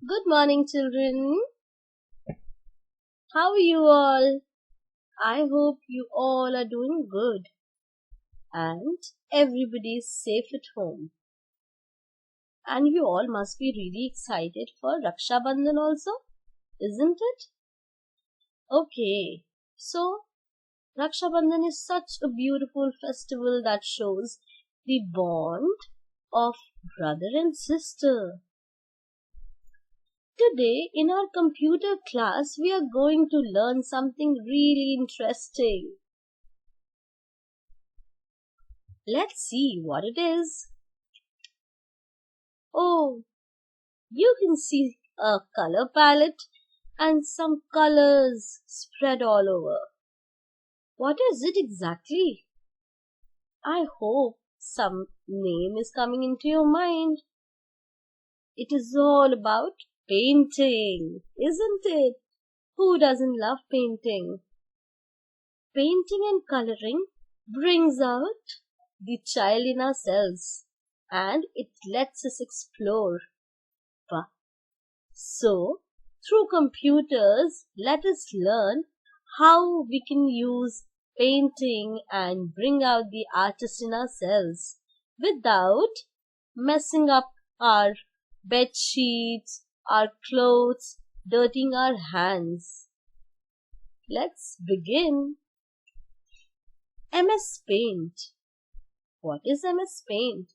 Good morning, children. How are you all? I hope you all are doing good and everybody is safe at home. And you all must be really excited for Raksha Bandhan also, isn't it? Okay, so Raksha Bandhan is such a beautiful festival that shows the bond of brother and sister. Today, in our computer class, we are going to learn something really interesting. Let's see what it is. Oh, you can see a color palette and some colors spread all over. What is it exactly? I hope some name is coming into your mind. It is all about painting, isn't it? Who doesn't love painting? Painting and coloring brings out the child in ourselves and it lets us explore. So, through computers, let us learn how we can use painting and bring out the artist in ourselves without messing up our bed sheets, our clothes, dirtying our hands. Let's begin. MS Paint. What is MS Paint?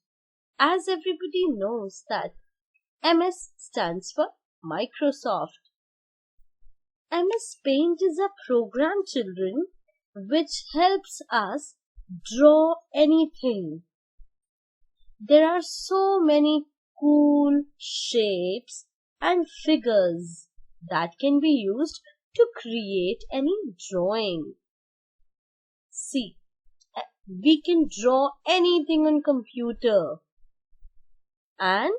As everybody knows that MS stands for Microsoft. MS Paint is a program, children, which helps us draw anything. There are so many cool shapes and figures that can be used to create any drawing. See, we can draw anything on computer, and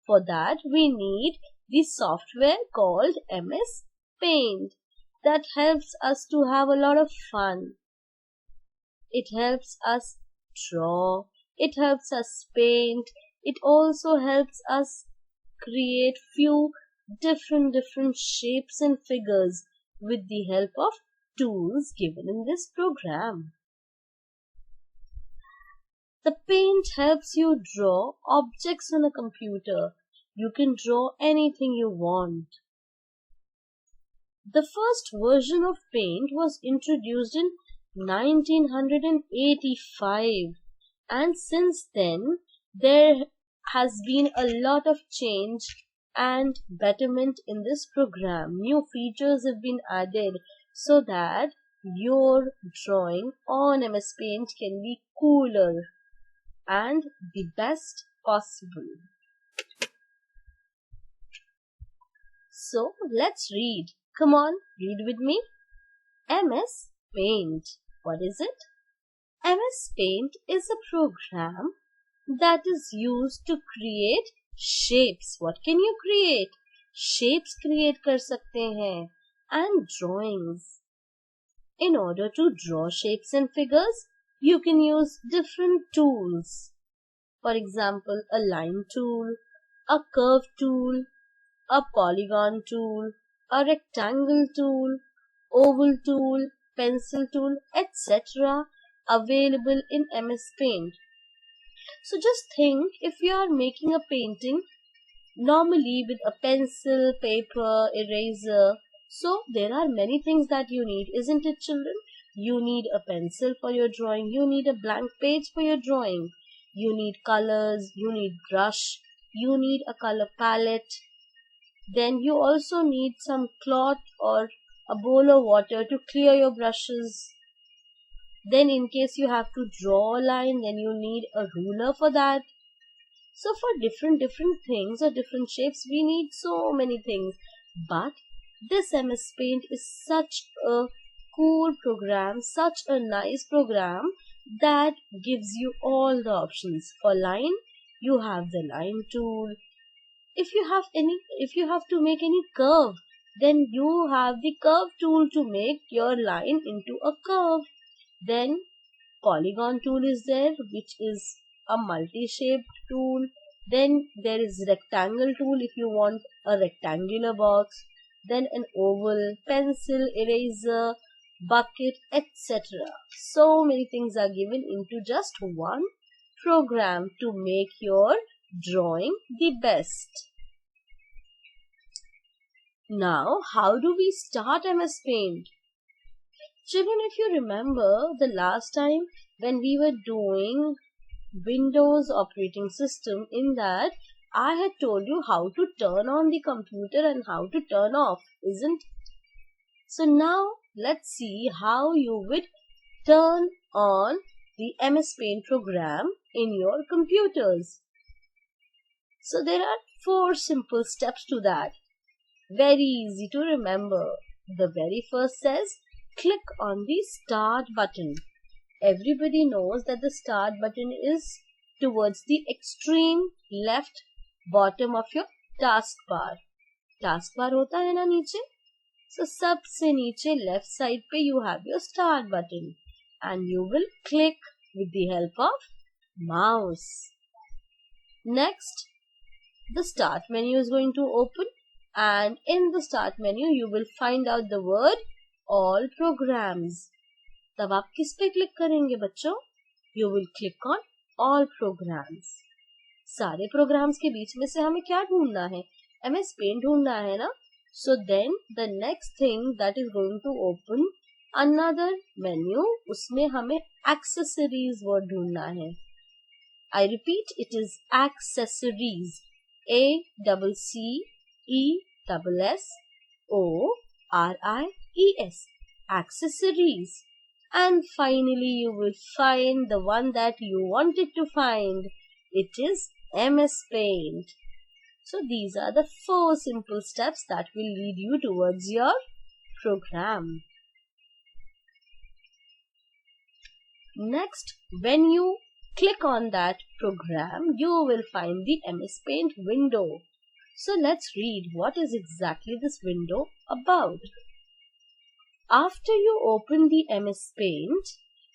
for that we need the software called MS Paint that helps us to have a lot of fun. It helps us draw, it helps us paint, it also helps us create few different shapes and figures with the help of tools given in this program. The paint helps you draw objects on a computer. You can draw anything you want. The first version of paint was introduced in 1985, and since then there has been a lot of change and betterment in this program. New features have been added so that your drawing on MS Paint can be cooler and the best possible. So let's read. Come on, read with me. MS Paint. What is it? MS Paint is a program that is used to create shapes. What can you create? Shapes create कर सकते हैं and drawings. In order to draw shapes and figures, you can use different tools. For example, a line tool, a curve tool, a polygon tool, a rectangle tool, oval tool, pencil tool, etc. available in MS Paint. So just think, if you are making a painting normally with a pencil, paper, eraser, so there are many things that you need, isn't it, children? You need a pencil for your drawing, you need a blank page for your drawing, you need colors, you need brush, you need a color palette, then you also need some cloth or a bowl of water to clear your brushes. Then in case you have to draw a line, then you need a ruler for that. So for different things or different shapes, we need so many things. But this MS Paint is such a cool program, such a nice program that gives you all the options. For line, you have the line tool. If you have to make any curve, then you have the curve tool to make your line into a curve. Then polygon tool is there, which is a multi-shaped tool. Then there is rectangle tool if you want a rectangular box. Then an oval, pencil, eraser, bucket, etc. So many things are given into just one program to make your drawing the best. Now, how do we start MS Paint? Children, if you remember the last time when we were doing Windows operating system, in that I had told you how to turn on the computer and how to turn off, isn't it? So now let's see how you would turn on the MS Paint program in your computers. So there are 4 simple steps to that. Very easy to remember. The very first says click on the start button. Everybody knows that the start button is towards the extreme left bottom of your taskbar. Taskbar होता है ना नीचे? So सबसे नीचे left side पे you have your start button and you will click with the help of mouse. Next, the start menu is going to open, and in the start menu you will find out the word all programs. तब आप किस पे click करेंगे बच्चों? You will click on all programs. सारे programs के बीच में से हमें क्या ढूंढना है? MS Paint ढूंढना है ना? So then the next thing that is going to open another menu, उसमें हमें accessories word ढूंढना है. I repeat, it is accessories. ACCESSORIES. Accessories. And finally you will find the one that you wanted to find. It is MS Paint. So these are the 4 simple steps that will lead you towards your program. Next, when you click on that program, you will find the MS Paint window. So let's read what is exactly this window about. After you open the MS Paint,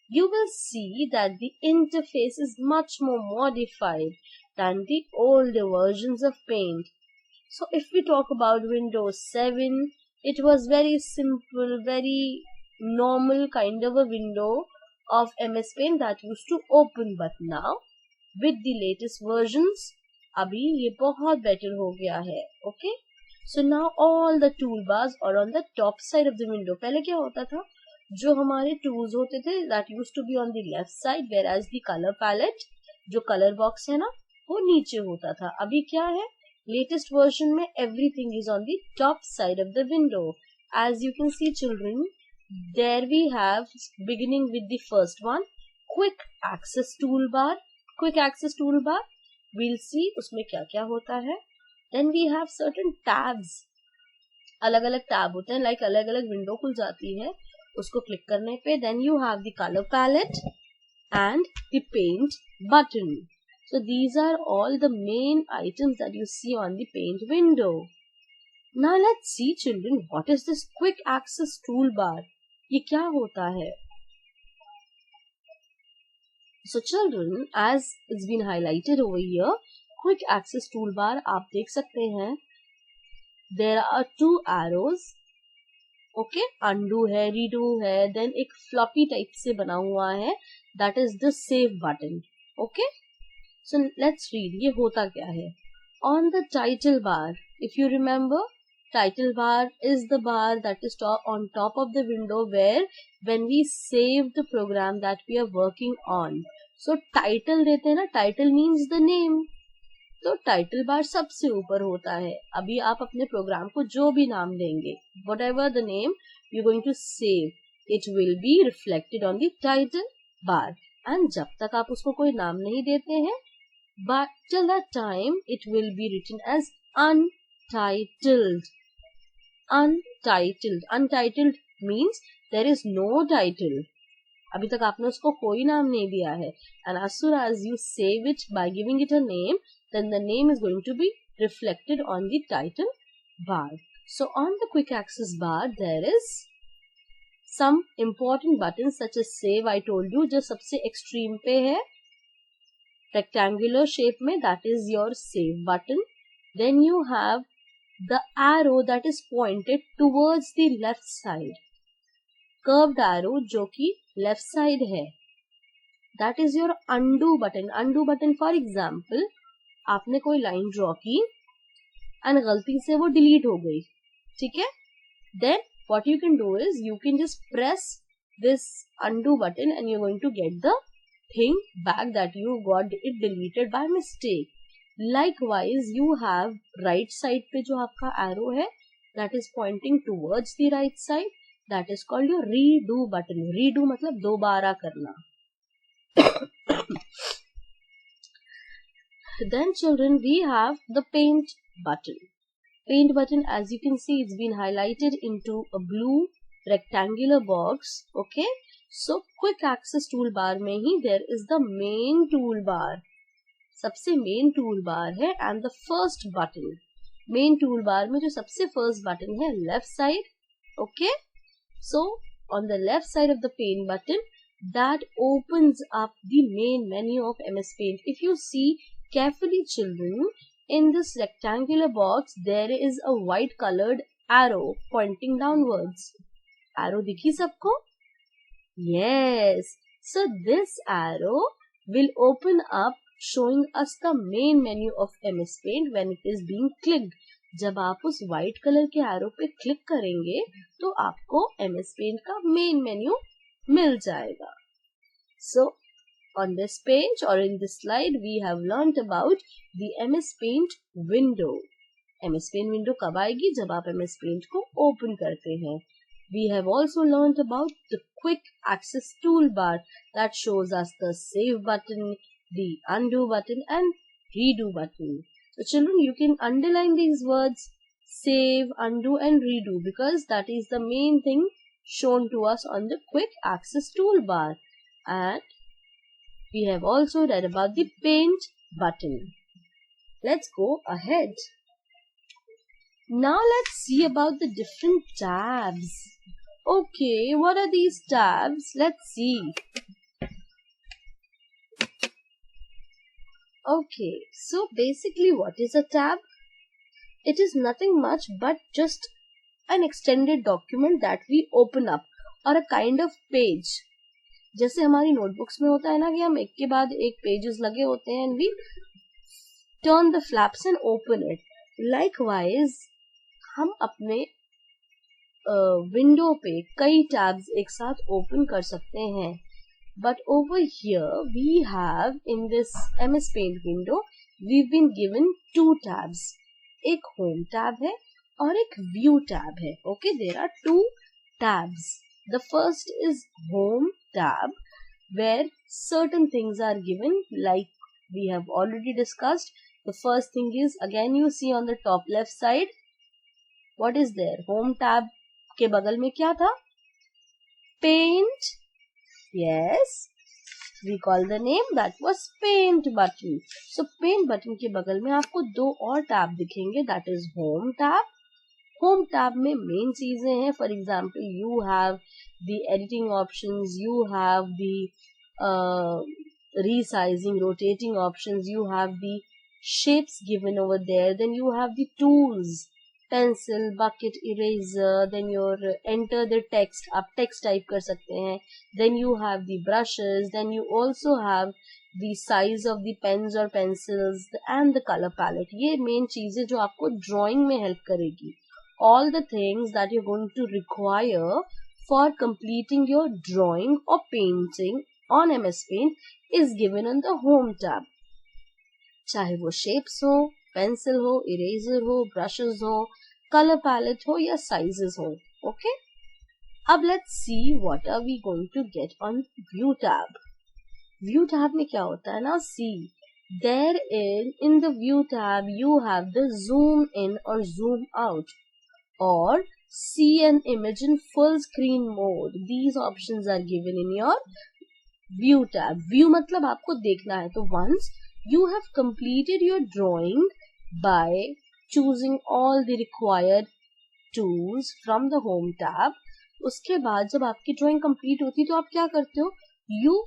you will see that the interface is much more modified than the older versions of Paint. So if we talk about Windows 7, it was very simple, very normal kind of a window of MS Paint that used to open, but now with the latest versions, अभी ये बहुत better हो गया है. Okay? So now all the toolbars are on the top side of the window. पहले क्या होता था? जो हमारे tools होते थे that used to be on the left side, whereas the color palette, जो color box है ना, वो नीचे होता था. अभी क्या है? Latest version में everything is on the top side of the window. As you can see, children, there we have, beginning with the first one, quick access toolbar. Quick access toolbar, we'll see उसमें क्या क्या होता है. Then we have certain tabs. अलग अलग tab होते हैं, like अलग अलग विंडो खुल जाती है, उसको क्लिक करने पे. Then you have the color palette and the paint button. So these are all the main items that you see on the paint window. Now let's see, children, what is this quick access toolbar? ये क्या होता है? So children, as it's been highlighted over here, quick access toolbar आप देख सकते हैं. There are 2 arrows. Okay, undo है, redo है, then एक floppy type से बना हुआ है, that is the save button. Okay, so let's read. ये होता क्या है? On the title bar, if you remember, title bar is the bar that is on top of the window where when we save the program that we are working on. So title देते हैं ना, title means the name. तो title bar सबसे ऊपर होता है. अभी आप अपने प्रोग्राम को जो भी नाम देंगे, whatever the name you're going to save, it will be reflected on the title bar. And जब तक आप उसको कोई नाम नहीं देते हैं, but till that time it will be written as untitled. Untitled. Untitled means there is no title. अभी तक आपने उसको कोई नाम नहीं दिया है. And as soon as you save it by giving it a name, then the name is going to be reflected on the title bar. So on the quick access bar, there is some important buttons such as save. I told you, जो सबसे extreme पे है, rectangular shape में, that is your save button. Then you have the arrow that is pointed towards the left side, curved arrow जो कि left side है, that is your undo button. Undo button for example, आपने कोई line draw की and गलती से वो delete हो गई, ठीक है, then what you can do is you can just press this undo button and you're going to get the thing back that you got it deleted by mistake. Likewise, you have right side पे जो आपका arrow है, that is pointing towards the right side, that is called your redo button. Redo मतलब दोबारा करना. Then children, we have the paint button. Paint button, as you can see, it's been highlighted into a blue rectangular box. Okay, so quick access toolbar में ही there is the main toolbar. सबसे main toolbar है and the first button. Main toolbar में जो सबसे first button है left side. Okay, so on the left side of the paint button that opens up the main menu of MS Paint. If you see carefully children, in this rectangular box there is a white colored arrow pointing downwards. Arrow दिखी सबको? Yes. So this arrow will open up showing us the main menu of MS Paint when it is being clicked. जब आप उस white color के arrow पे click करेंगे तो आपको MS Paint का main menu मिल जाएगा. So on this page or in this slide we have learnt about the MS Paint window. MS Paint window कब आएगी? जब आप MS Paint को open करते हैं. We have also learnt about the quick access toolbar that shows us the save button, the undo button and redo button. So children, you can underline these words save, undo and redo because that is the main thing shown to us on the quick access toolbar. And we have also read about the paint button. Let's go ahead. Now let's see about the different tabs. Okay, what are these tabs? Let's see. Okay, so basically what is a tab? It is nothing much but just an extended document that we open up or a kind of page. जैसे हमारी notebooks में होता है ना कि हम एक के बाद एक पेजेस लगे होते हैं and we turn the flaps and open it. Likewise, हम अपने विंडो पे कई टैब्स एक साथ ओपन कर सकते हैं. But over here we have in this MS Paint window we've been given two tabs. एक home tab है और एक view tab है. Okay, there are two tabs. The first is home tab where certain things are given like we have already discussed. The first thing is again you see on the top left side what is there? Home tab के बगल में क्या था? Paint. Yes, we call the name that was paint button. So paint button के बगल में आपको दो और टैब दिखेंगे, that is home tab. Home tab में main चीजें हैं. For example, you have the editing options, you have the resizing, rotating options, you have the shapes given over there, then you have the tools, pencil, bucket, eraser, then you enter the text, आप text type कर सकते हैं, then you have the brushes, then you also have the size of the pens or pencils and the color palette. ये main चीजें जो आपको drawing में help करेगी. All the things that you're going to require for completing your drawing or painting on MS Paint is given on the home tab. चाहे वो shapes हो, pencil हो, इरेजर हो, ब्रशेस हो, कलर पैलेट हो या साइजेस हो. ओके, अब let's see what are we going to get on view tab. View tab में क्या होता है ना, see there in the view tab you have the zoom in और जूम आउट और see an image in full screen mode. These options are given in your view tab. View मतलब आपको देखना है. तो once you have completed your drawing by choosing all the required tools from the home tab, उसके बाद जब आपकी drawing complete होती है तो आप क्या करते हो, you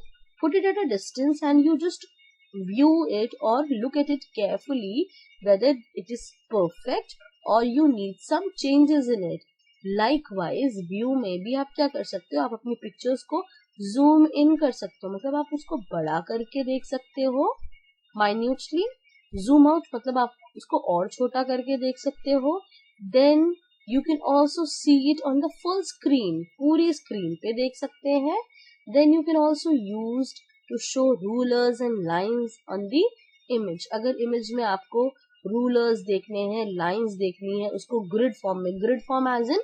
put it at a distance and you just view it or look at it carefully whether it is perfect or you need some changes in it. Likewise, view में भी आप क्या कर सकते हो, आप अपनी पिक्चर्स को जूम इन कर सकते हो, मतलब आप उसको बड़ा करके देख सकते हो माइन्यूटली. जूम आउट मतलब आप उसको और छोटा करके देख सकते हो. Then you can also see it on the full screen, पूरी स्क्रीन पे देख सकते हैं. Then you can also use to show rulers and lines on the image. अगर इमेज में आपको रूलर्स देखने हैं, लाइन्स देखनी है, उसको ग्रिड फॉर्म में, ग्रिड फॉर्म एज इन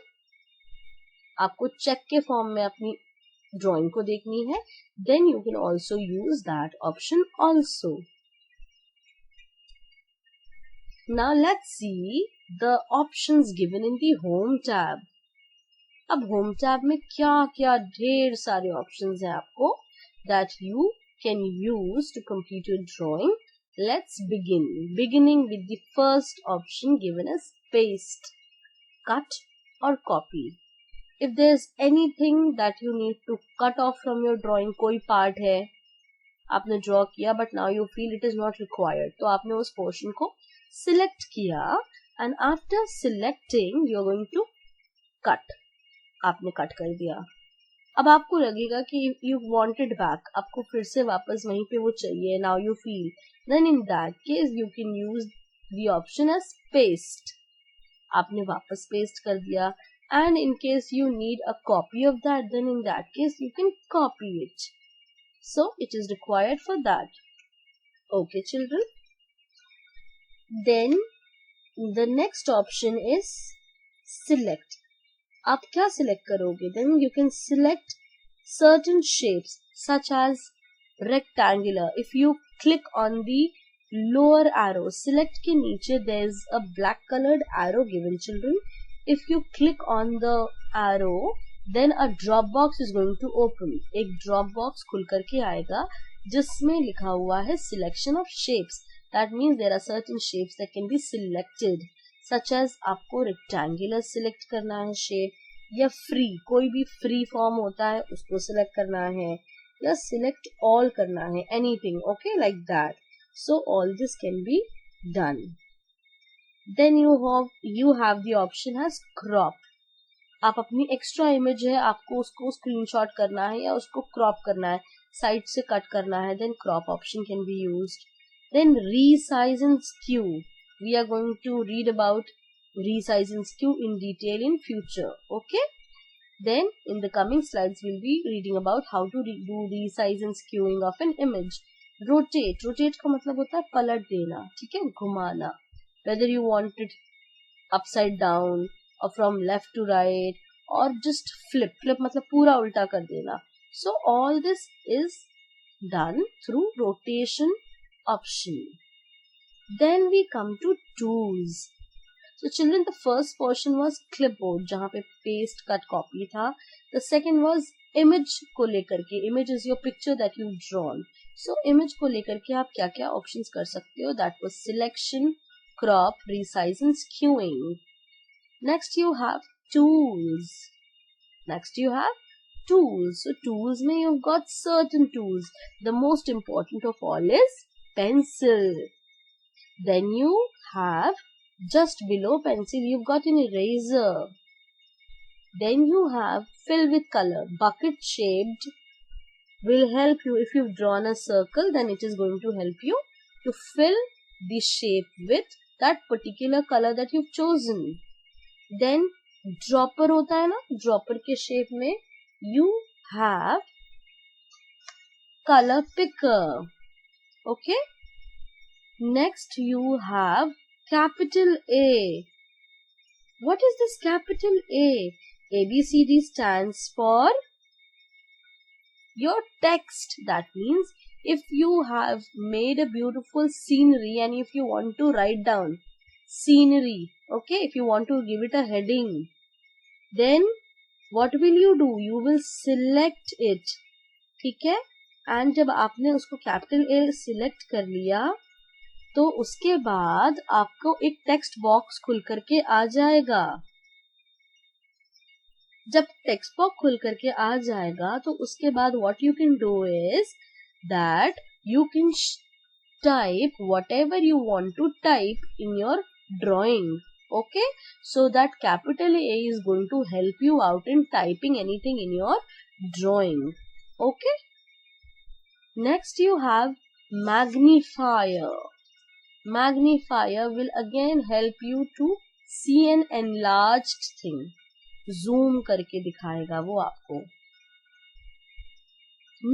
आपको चेक के फॉर्म में अपनी ड्राइंग को देखनी है, then you can also use that option also. Now let's see the options given in the home tab. अब home tab में क्या क्या ढेर सारे options हैं आपको that you can use to complete your drawing. Let's begin. Beginning with the first option given as paste, cut or copy. If there's anything that you need to cut off from your drawing, कोई part है आपने draw किया but now you feel it is not required, तो आपने उस portion को select किया and after selecting you are going to cut. आपने कट कर दिया. अब आपको लगेगा कि यू वांटेड बैक, आपको फिर से वापस वहीं पे वो चाहिए, now you feel, then in that case you can use the option as paste. आपने वापस पेस्ट कर दिया. And in case you need a copy of that, then in that case you can copy it. So it is required for that. Okay, children. Then the next option is select. आप क्या select करोगे? Then you can select certain shapes such as rectangular. If you click on the lower arrow, select के नीचे there is a black colored arrow given, children. If you click on the arrow, then a drop box is going to open. एक drop box खुल करके आएगा जिसमें लिखा हुआ है selection of shapes. That means there are certain shapes that can be selected, such as आपको rectangular select करना है shape, या free, कोई भी free form होता है उसको select करना है, या select all करना है, anything, okay, like that. So all this can be done. Then you have the option as crop. आप अपनी एक्स्ट्रा इमेज है, आपको उसको स्क्रीनशॉट करना है या उसको क्रॉप करना है, साइड से कट करना है, then crop option can be used. Then resize and skew. We are going to read about resize and skew in detail in future. Okay, then in the coming slides will be reading about how to do resize and skewing of an image. Rotate, rotate का मतलब होता है पलट देना, ठीक है, घुमाना. Whether you want it upside down or from left to right, or just flip, flip मतलब पूरा उल्टा कर देना. So all this is done through rotation option. Then we come to tools. So children, the first portion was clipboard जहाँ पे paste, cut, copy था. The second was image को लेकर के, image is your picture that you've drawn. So image को लेकर के आप क्या क्या options कर सकते हो, that was selection, crop, resize and skewing. Next you have tools. So tools में you've got certain tools. The most important of all is pencil. Then you have just below pencil you've got an eraser. Then you have fill with color. Bucket shaped will help you. If you've drawn a circle, then it is going to help you to fill the shape with that particular color that you've chosen. Then dropper होता है ना, dropper के shape में you have color picker. Okay, next you have capital A. What is this capital A? ABCD stands for your text. That means if you have made a beautiful scenery and if you want to write down scenery, okay, if you want to give it a heading, then what will you do? You will select it, ठीक है. And जब आपने उसको capital A select कर लिया तो उसके बाद आपको एक टेक्स्ट बॉक्स खुल करके आ जाएगा. जब टेक्स्ट बॉक्स खुल करके आ जाएगा तो उसके बाद what you can do is that you can type whatever you want to type in your drawing. Okay, so that capital A is going to help you out in typing anything in your drawing. Okay, next you have magnifier. Magnifier will again help you to see an enlarged thing. Zoom करके दिखाएगा वो आपको.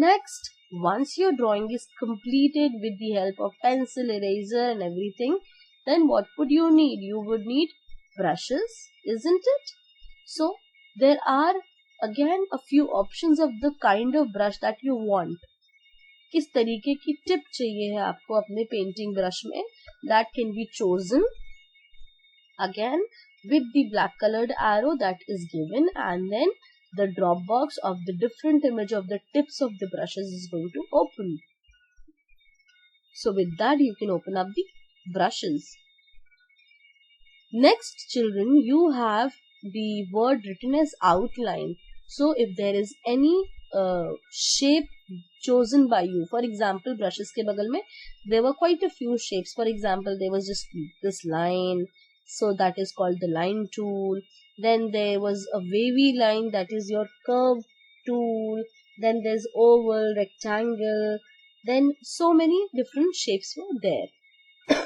Next, once your drawing is completed with the help of pencil, eraser and everything, then what would you need? You would need brushes, isn't it? So, there are again a few options of the kind of brush that you want. किस तरीके की tip चाहिए है आपको अपने painting brush में, that can be chosen again with the black colored arrow that is given, and then the drop box of the different image of the tips of the brushes is going to open. So with that you can open up the brushes. Next children, you have the word written as outline. So if there is any shape chosen by you, for example brushes के बगल में there were quite a few shapes. For example, there was just this line, so that is called the line tool. Then there was a wavy line, that is your curve tool. Then there's oval, rectangle, then so many different shapes were there.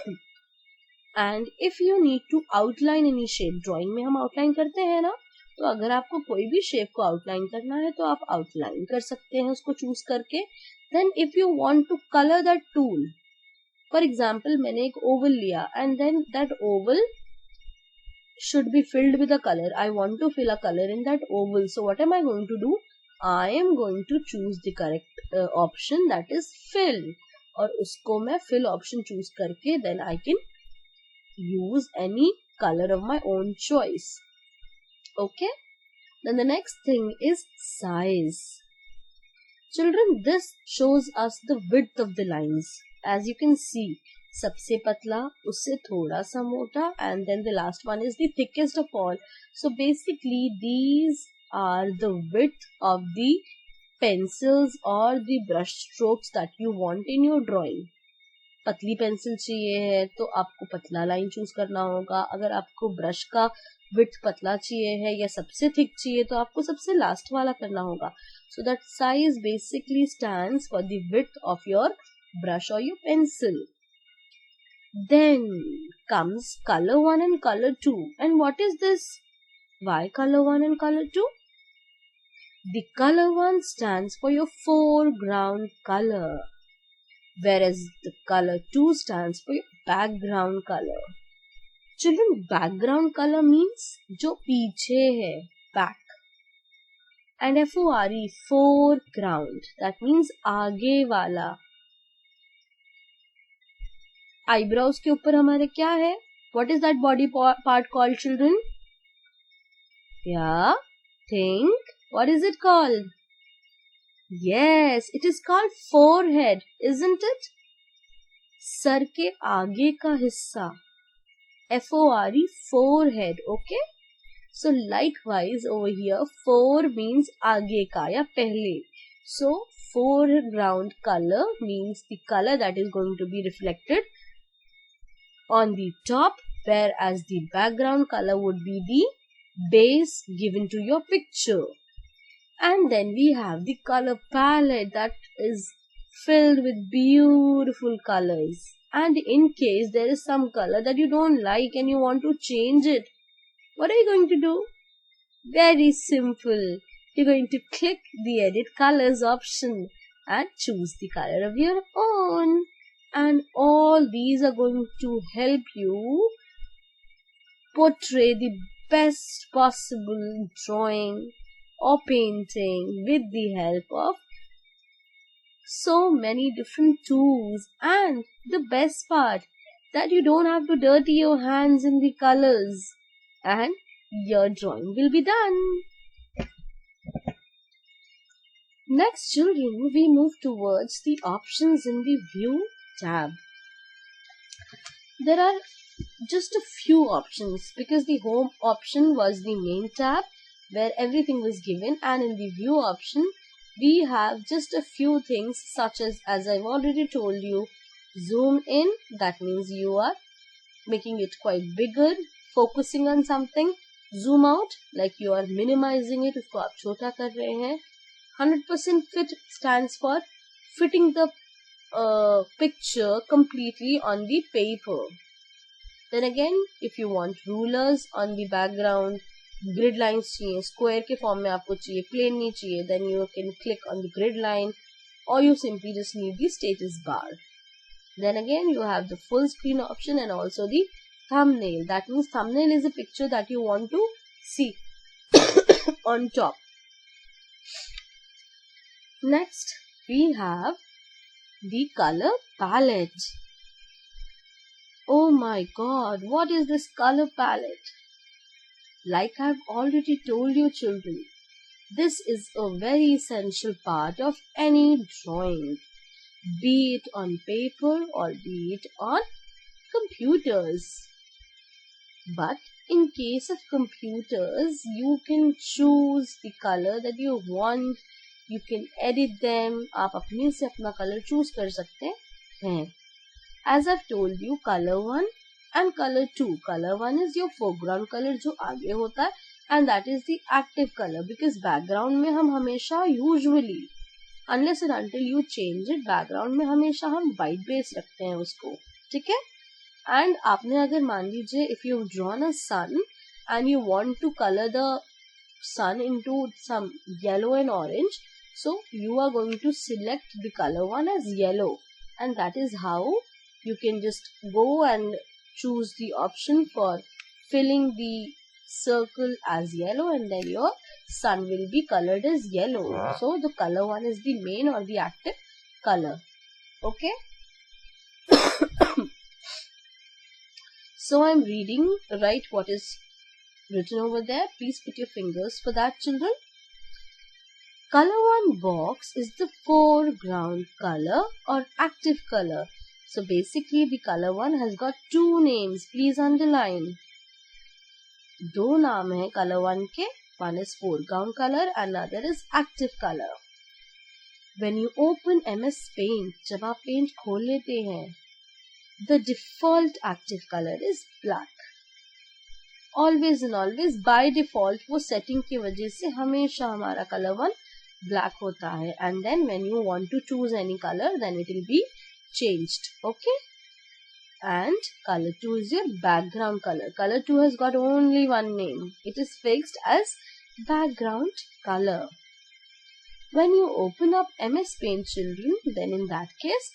And if you need to outline any shape, drawing में हम outline करते हैं ना, तो अगर आपको कोई भी shape को outline करना है तो आप outline कर सकते हैं उसको choose करके. Then if you want to color that tool, for example मैंने एक oval लिया and then that oval should be filled with a color. I want to fill a color in that oval. So what am I going to do? I am going to choose the correct option, that is fill. और उसको मैं fill option choose करके then I can use any color of my own choice. Okay. Then the next thing is size. Children, this shows us the width of the lines. As you can see, सबसे पतला, उससे थोड़ा सा मोटा, and then the last one is the thickest of all. So basically these are the width of the pencils or the brush strokes that you want in your drawing. पतली pencil चाहिए है तो आपको पतला लाइन चूज करना होगा. अगर आपको ब्रश का विड्थ पतला चाहिए है या सबसे थिक चाहिए तो आपको सबसे लास्ट वाला करना होगा. So that size basically stands for the width of your brush or your pencil. Then comes color 1 and color 2. And what is this? Why color 1 and color 2? The color 1 stands for your foreground color, whereas the color 2 stands for your background color. Children, background color means जो पीछे है, back. And FORE, foreground, that means आगे वाला. Eyebrows के ऊपर हमारे क्या है? What is that body part called, children? Yeah, think. What is it called? Yes, it is called forehead, isn't it? Sir के आगे का हिस्सा. FORE, forehead, okay? So likewise over here, fore means आगे का या पहले. So foreground color means the color that is going to be reflected on the top, whereas the background color would be the base given to your picture. And then we have the color palette that is filled with beautiful colors. And in case there is some color that you don't like and you want to change it, what are you going to do? Very simple. You're going to click the edit colors option and choose the color of your own. And all these are going to help you portray the best possible drawing or painting with the help of so many different tools. And the best part, that you don't have to dirty your hands in the colors and your drawing will be done. Next children, we move towards the options in the view tab. There are just a few options because the home option was the main tab where everything was given, and in the view option we have just a few things such as I've already told you, Zoom in, that means you are making it quite bigger, focusing on something. Zoom out, like you are minimizing it, उसको आप छोटा कर रहे हैं. 100% fit stands for fitting the picture completely on the paper. Then again, if you want rulers on the background, grid lines चाहिए, square के form में आपको चाहिए, plane नहीं चाहिए, then you can click on the grid line, or you simply just need the status bar. Then again, you have the full screen option and also the thumbnail. That means thumbnail is a picture that you want to see on top. Next, we have the color palette. Oh my god, what is this color palette? Like I've already told you, children, this is a very essential part of any drawing, be it on paper or be it on computers. But in case of computers, you can choose the color that you want. You can edit them. आप अपने से अपना color choose कर सकते हैं. As I've told you, color 1 and color 2. Color 1 is your foreground color जो आगे होता है, and that is the active color, because background में हम हमेशा usually, unless and until you change it, background में हमेशा हम white base रखते हैं उसको, ठीक है? And आपने अगर मान लीजिए, if you've drawn a sun and you want to color the sun into some yellow and orange, so you are going to select the color 1 as yellow, and that is how you can just go and choose the option for filling the circle as yellow, and then your sun will be colored as yellow. So the color 1 is the main or the active color. Okay. So I'm reading, right, what is written over there. Please put your fingers for that, children. Color 1 box is the foreground color or active color. So basically the color 1 has got two names. Please underline. दो नाम है color 1 के. One is foreground color and another is active color. When you open MS Paint, जब आप paint खोल लेते हैं, the default active color is black. Always and always by default वो setting की वजह से हमेशा हमारा color 1 black होता है, and then when you want to choose any color, then it will be changed. Okay. And color 2 is your background color. Color 2 has got only one name. It is fixed as background color. When you open up MS Paint, children, then in that case,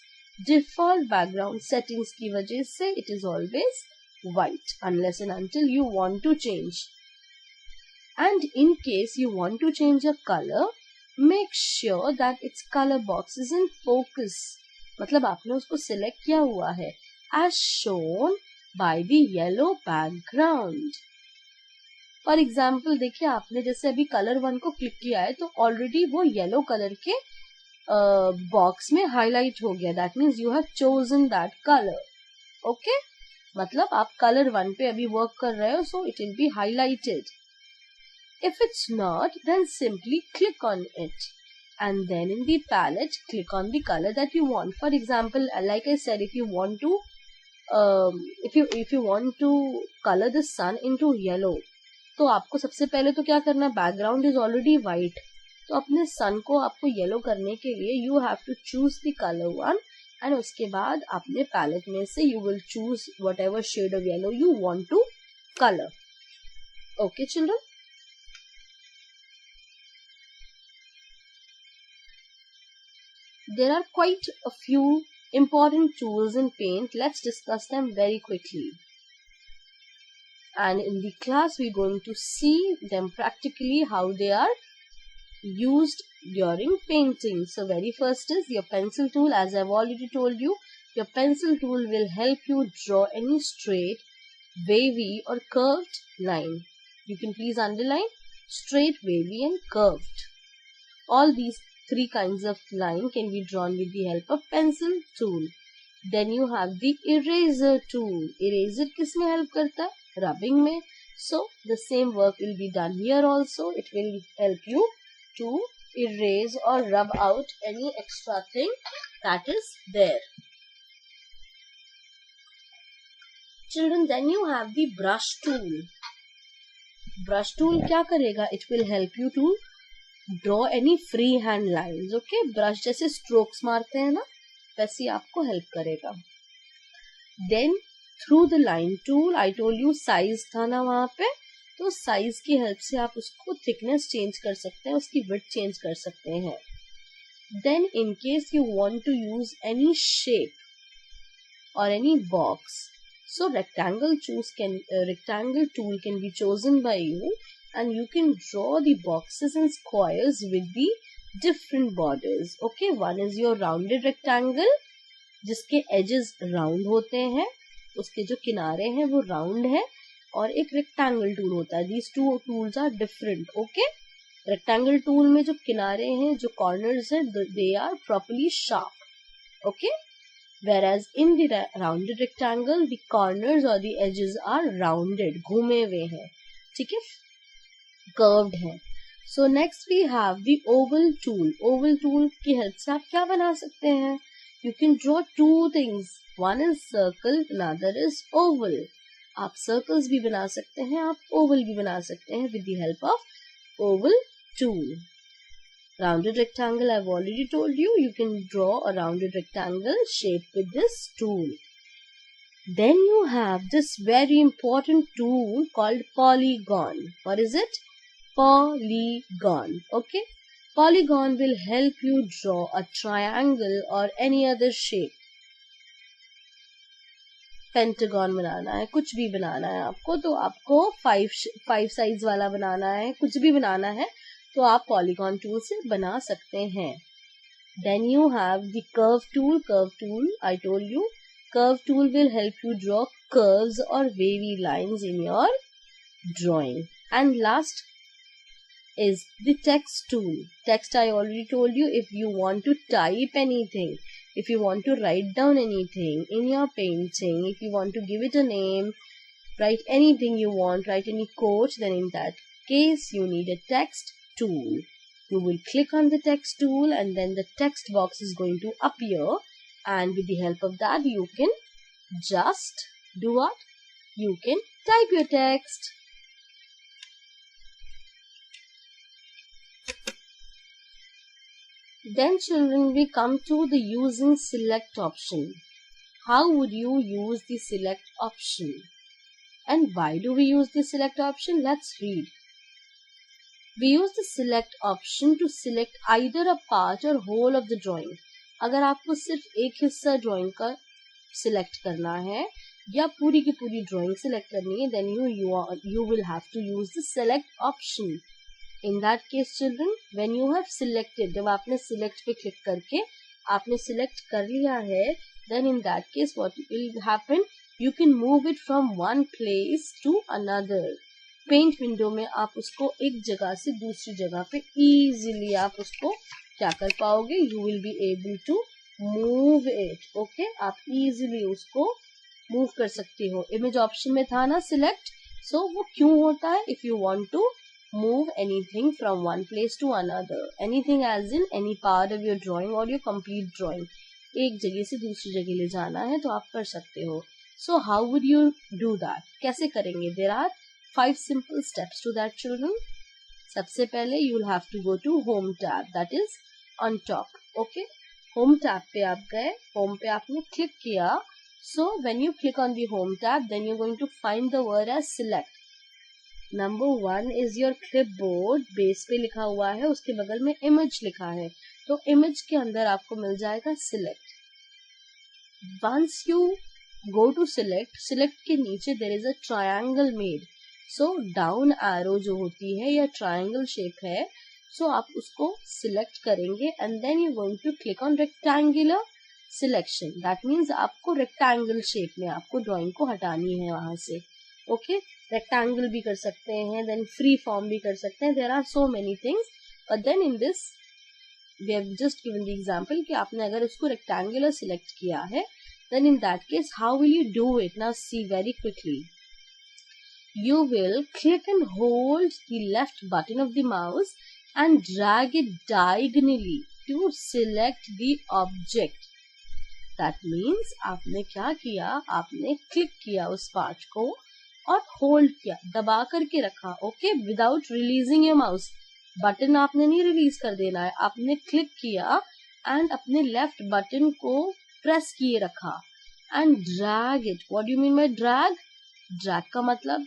default background settings की वजह से it is always white unless and until you want to change. And in case you want to change a color, make sure that its color box is in focus. मतलब आपने उसको select किया हुआ है as shown by the yellow background. For example, देखिए आपने जैसे अभी color 1 को क्लिक किया है तो already वो yellow color के बॉक्स में हाईलाइट हो गया. That means you have chosen that colour. Okay, मतलब आप कलर 1 पे अभी वर्क कर रहे हो, so it will be highlighted. If it's not, then simply click on it and then in the palette click on the color that you want. For example, like I said, if you want to color the sun into yellow, तो आपको सबसे पहले तो क्या करना है, background is already white, तो अपने सन को आपको येलो करने के लिए you have to choose the colour 1, and उसके बाद अपने पैलेट में से you will choose whatever shade of yellow you want to colour. Okay children, there are quite a few important tools in Paint. Let's discuss them very quickly. And in the class, we're going to see them practically, how they are used during painting. So very first is your pencil tool. As I've already told you, your pencil tool will help you draw any straight, wavy or curved line. You can please underline straight, wavy and curved. All these three kinds of line can be drawn with the help of pencil tool. Then you have the eraser tool. Eraser किसमें help करता है? Rubbing में. So the same work will be done here also. It will help you to erase or rub out any extra thing that is there. Children, then you have the brush tool. Brush tool क्या करेगा? It will help you to draw any free hand lines. Okay, brush जैसे strokes मारते हैं ना, वैसे आपको help करेगा. Then through the line tool, I told you size था ना वहाँ पे, तो size की help से आप उसको thickness change कर सकते हैं, उसकी width change कर सकते हैं. Then in case you want to use any shape or any box, so rectangle tool can be chosen by you, and you can draw the boxes and squares with the different borders. Okay, one is your rounded rectangle, जिसके edges round होते हैं, उसके जो किनारे हैं वो round है, और एक rectangle tool होता है. These two tools are different. Okay, rectangle tool में जो किनारे हैं, जो corners हैं, they are properly sharp. Okay, whereas in the rounded rectangle, the corners or the edges are rounded, घूमे हुए हैं, ठीक है, curved हैं. So next we have the oval tool. Oval tool की help से आप क्या बना सकते हैं? You can draw two things. One is circle, another is oval. आप circles भी बना सकते हैं, आप oval भी बना सकते हैं with the help of oval tool. Rounded rectangle, I've already told you, you can draw a rounded rectangle shape with this tool. Then you have this very important tool called polygon. What is it? Polygon. Okay, polygon will help you draw a triangle or any other shape. Pentagon बनाना है, कुछ भी बनाना है आपको, तो आपको 5 size वाला बनाना है, कुछ भी बनाना है, तो आप पॉलीगॉन टूल से बना सकते हैं. Then you have the curve tool. Curve tool, I told you, curve tool will help you draw curves or wavy lines in your drawing. And last is the text tool. Text, I already told you, if you want to type anything, if you want to write down anything in your painting, if you want to give it a name, write anything you want, write any quote, then in that case you need a text tool. You will click on the text tool and then the text box is going to appear, and with the help of that you can just do what? You can type your text. Then children, we come to the using select option. How would you use the select option? And why do we use the select option? Let's read. We use the select option to select either a part or whole of the drawing. अगर आपको सिर्फ एक हिस्सा drawing का select करना है या पूरी की पूरी ड्राइंग सिलेक्ट करनी है, then you will have to use the select option. In that case children, when you have selected, जब आपने select पे क्लिक करके आपने select कर लिया है, then in that case what will happen? You can move it from one place to another. Paint window में आप उसको एक जगह से दूसरी जगह पे easily आप उसको क्या कर पाओगे? You will be able to move it. Okay, आप easily उसको move कर सकते हो. Image option में था ना select, so वो क्यों होता है? If you want to move anything from one place to another, anything as in any part of your drawing or your complete drawing, एक जगह से दूसरी जगह ले जाना है तो आप कर सकते हो. So how would you do that? कैसे करेंगे? There are 5 simple steps to that children. सबसे पहले you will have to go to home tab, that is on top. Okay, home tab पे आप गए, home पे आपने click किया. So when you click on the home tab, then you're going to find the word as select. Number 1 is your clipboard. Base पे लिखा हुआ है, उसके बगल में image लिखा है, तो image के अंदर आपको मिल जाएगा select. Once you go to select, select के नीचे there is a triangle made. So down arrow जो होती है या triangle shape है, so आप उसको select करेंगे and then you're going to click on rectangular selection. That means आपको rectangle shape में आपको drawing को हटानी है वहां से. Okay, rectangle भी कर सकते हैं, then free form भी कर सकते हैं. There are so many things, but then in this we have just given the example कि आपने अगर इसको rectangular select किया है, then in that case how will you do it? Now see very quickly. You will click and hold the left button of the mouse and drag it diagonally to select the object. That means आपने क्या किया, आपने click किया उस part को और hold किया, दबा करके रखा, okay, without releasing your mouse. Button आपने नहीं रिलीज कर देना है, आपने क्लिक किया एंड अपने लेफ्ट बटन को प्रेस किए रखा and drag it. What do you mean bye drag? Drag का मतलब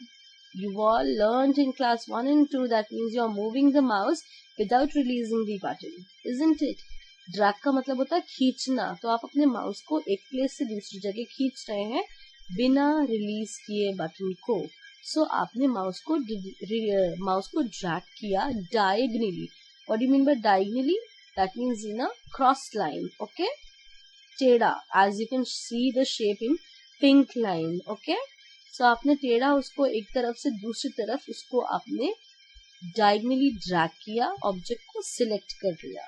you all learned in class 1 and 2, that means you are moving the mouse without releasing the button, isn't it? Drag का मतलब होता है खींचना, तो आप अपने माउस को एक प्लेस से दूसरी जगह खींच रहे हैं बिना रिलीज किए बटन को। सो आपने माउस को ड्रैग किया diagonally. What do you mean by diagonally? That means in a cross line, okay, टेढ़ा, as you can see the shape in pink line, okay. सो आपने टेढ़ा उसको एक तरफ से दूसरी तरफ उसको आपने डायगनली ड्रैग किया, ऑब्जेक्ट को सिलेक्ट कर लिया,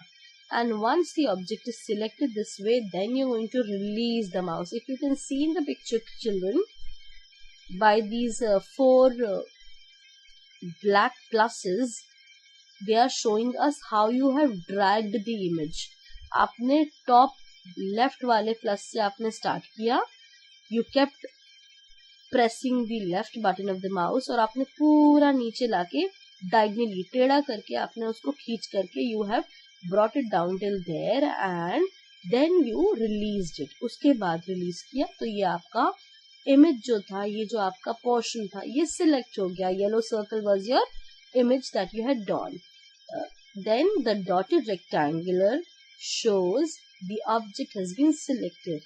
and once the object is selected this way, then you are going to release the mouse. If you can see in the picture children, by these 4 black pluses, they are showing us how you have dragged the image. आपने top left वाले plus से आपने start किया, you kept pressing the left button of the mouse, और आपने पूरा नीचे लाके डायगनली टेढ़ा करके आपने उसको खींच करके you have brought it down till there and then you released it. उसके बाद रिलीज किया तो ये आपका इमेज जो था, ये जो आपका पोर्शन था, ये सिलेक्ट हो गया। Yellow circle was your image that you had drawn. Then the dotted rectangular shows the object has been selected,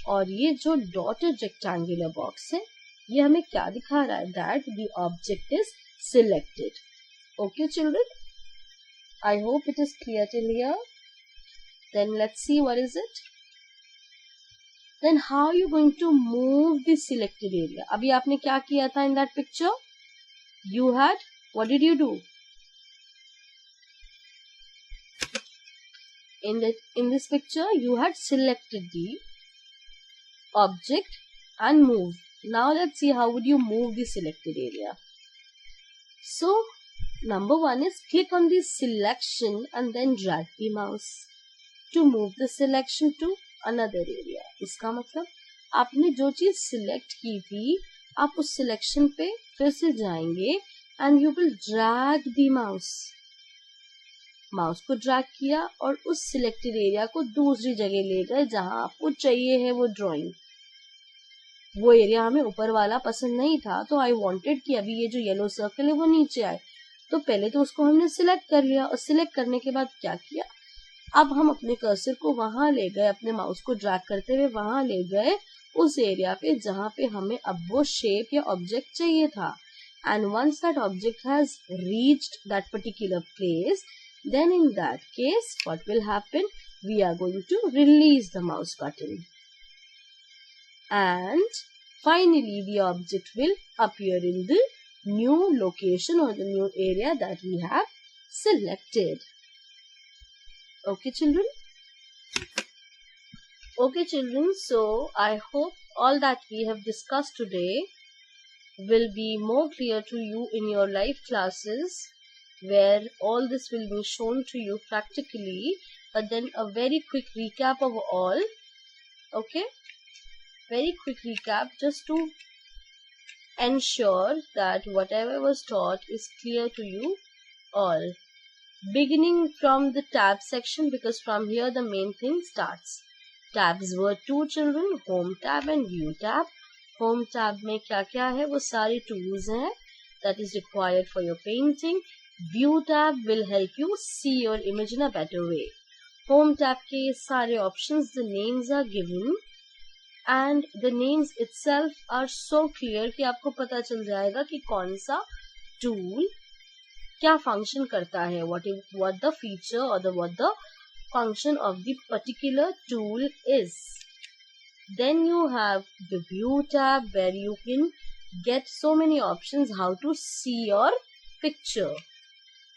और ये जो डॉटेड रेक्टेंगुलर बॉक्स है ये हमें क्या दिखा रहा है? That the object is selected. Okay children, I hope it is clear till here. Then let's see what is it. Then how you going to move the selected area? अभी आपने क्या किया था in that picture? You had, what did you do? in this picture you had selected the object and moved. Now let's see how would you move the selected area. So number 1 is click on the selection and then drag the mouse to move the selection to another area. इसका मतलब आपने जो चीज select की थी आप उस selection पे फिर से जाएंगे and you will drag the mouse. Mouse को ड्रैग किया और उस सिलेक्टेड एरिया को दूसरी जगह ले गए जहां आपको चाहिए है वो ड्राइंग। वो एरिया हमें ऊपर वाला पसंद नहीं था, तो आई वांटेड कि अभी ये जो येलो सर्कल है वो नीचे आए, तो पहले तो उसको हमने सिलेक्ट कर लिया, और सिलेक्ट करने के बाद क्या किया, अब हम अपने कर्सर को वहां ले गए, अपने माउस को ड्रैग करते हुए वहां ले गए उस एरिया पे जहां पे हमें अब वो शेप या ऑब्जेक्ट चाहिए था। And once that object has reached that particular place, then in that case what will happen? We are going to release the mouse button and finally the object will appear in the new location or the new area that we have selected. Okay children? Okay children, so I hope all that we have discussed today will be more clear to you in your live classes, where all this will be shown to you practically, but then a very quick recap of all. Okay, very quick recap just to ensure that whatever was taught is clear to you all, beginning from the tab section, because from here the main thing starts. Tabs were 2 children, home tab and view tab. Home tab में क्या क्या है, वो सारी tools हैं that is required for your painting. View tab will help you see your image in a better way. Home tab के सारे options, the names are given and the names itself are so clear कि आपको पता चल जाएगा कि कौन सा tool क्या function करता है, what the feature or what the function of the particular tool is. Then you have the view tab where you can get so many options how to see your picture.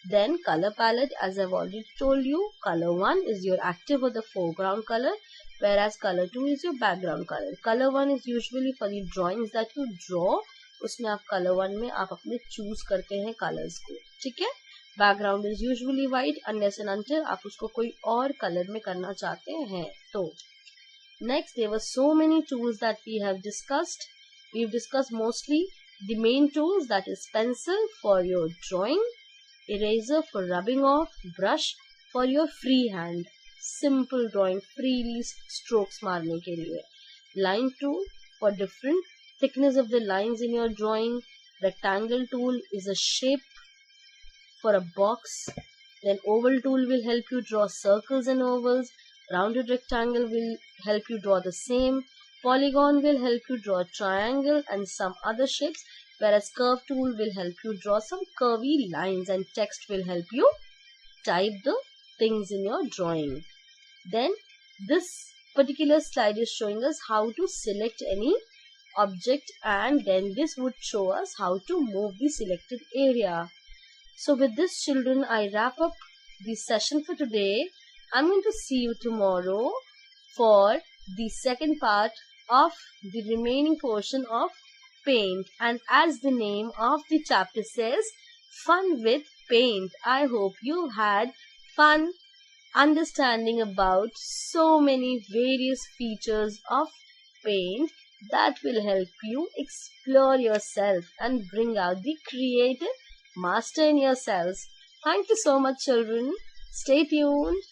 Then color palette, as I've already told you, color 1 is your active or the foreground color, whereas color 2 is your background color. Color 1 is usually for the drawings that you draw. उसमें आप color 1 में आप अपने choose करते हैं colors को, ठीक है। Background is usually white unless and until आप उसको कोई और color में करना चाहते हैं तो। Next, there were so many tools that we have discussed. We've discussed mostly the main tools, that is pencil for your drawing, eraser for rubbing off, brush for your free hand, simple drawing, freely strokes मारने के लिए, line tool for different thickness of the lines in your drawing, rectangle tool is a shape for a box, then oval tool will help you draw circles and ovals, rounded rectangle will help you draw the same, polygon will help you draw a triangle and some other shapes, whereas curve tool will help you draw some curvy lines, and text will help you type the things in your drawing. Then this particular slide is showing us how to select any object, and then this would show us how to move the selected area. So with this, children, I wrap up the session for today. I'm going to see you tomorrow for the second part of the remaining portion of paint. And as the name of the chapter says, fun with paint. I hope you had fun understanding about so many various features of paint that will help you explore yourself and bring out the creative master in yourselves. Thank you so much, children. Stay tuned.